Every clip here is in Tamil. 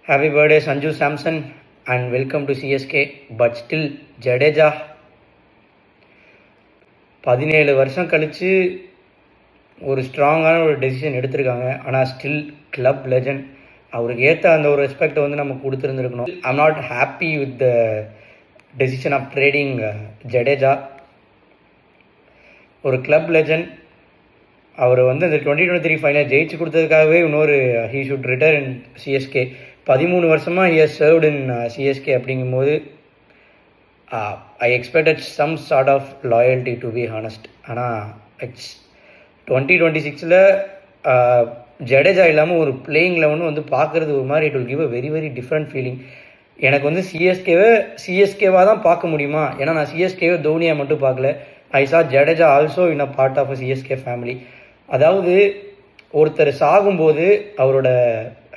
Happy birthday Sanju Samson and welcome to CSK. But still Jadeja 17 வருஷம் கழிச்சு ஒரு ஸ்ட்ராங்கான ஒரு டெசிஷன் எடுத்திருக்காங்க. ஆனால் ஸ்டில் கிளப் லெஜண்ட், அவருக்கு ஏற்ற அந்த ஒரு ரெஸ்பெக்டை வந்து நம்ம கொடுத்துருந்துருக்கணும். I'm not happy with the decision of trading Jadeja. ஒரு கிளப் லெஜண்ட், அவர் வந்து இந்த 2023 ஃபைனல் ஜெயிச்சு கொடுத்ததுக்காகவே இன்னொரு he should retire in CSK. 13 வருஷமாக he has served in CSK அப்படிங்கும்போது I expected some sort of loyalty to be honest. ஆனால் இட்ஸ் 2026 ஜடேஜா இல்லாமல் ஒரு பிளேயிங் லெவனும் வந்து பார்க்குறது ஒரு மாதிரி it will give a very very different feeling. எனக்கு வந்து சிஎஸ்கேவாக தான் பார்க்க முடியுமா? ஏன்னா நான் சிஎஸ்கேவை தோனியாக மட்டும் பார்க்கல. I saw Jadeja also in a part of a CSK family. அதாவது ஒருத்தர் சாகும்போது அவரோட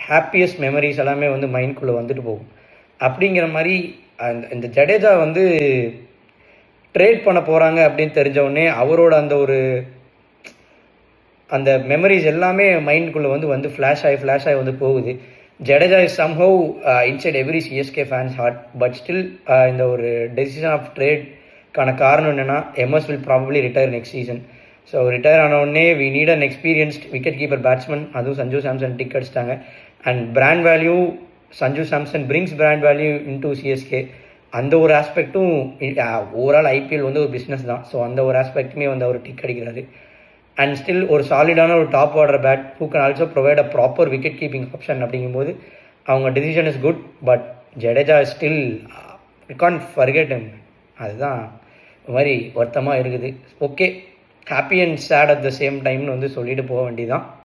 ஹாப்பியஸ்ட் மெமரிஸ் எல்லாமே வந்து மைண்ட்குள்ளே வந்துட்டு போகும். அப்படிங்கிற மாதிரி இந்த ஜடேஜா வந்து ட்ரேட் பண்ண போகிறாங்க அப்படின்னு தெரிஞ்சவுடனே அவரோட அந்த மெமரிஸ் எல்லாமே மைண்டுக்குள்ளே வந்து ஃப்ளாஷ் ஆகி வந்து போகுது. Jadeja is somehow inside every CSK fans heart. But still இந்த ஒரு டெசிஷன் ஆஃப் ட்ரேட்கான காரணம் என்னென்னா MS will probably retire next season. So retire ஆனவுடனே we need an experienced wicket keeper batsman. அதுவும் சஞ்சு சாம்சன் டிக் அடிச்சிட்டாங்க. And brand value, Sanju Samson brings brand value into CSK. அந்த ஒரு ஆஸ்பெக்டும் ஓவரால் ஐபிஎல் வந்து ஒரு பிஸ்னஸ் தான். ஸோ அந்த ஒரு ஆஸ்பெக்ட்டுமே வந்து அவர் டிக் அடிக்கிறாரு. அண்ட் ஸ்டில் ஒரு சாலிடான ஒரு top order bat who can also provide a proper wicket keeping option. அப்படிங்கும்போது அவங்க decision is good. But Jadeja still we can't forget him. அதுதான் ஒரு மாதிரி வருத்தமாக இருக்குது. Okay, happy and sad at the same டைம்னு வந்து சொல்லிட்டு போக வேண்டியதான்.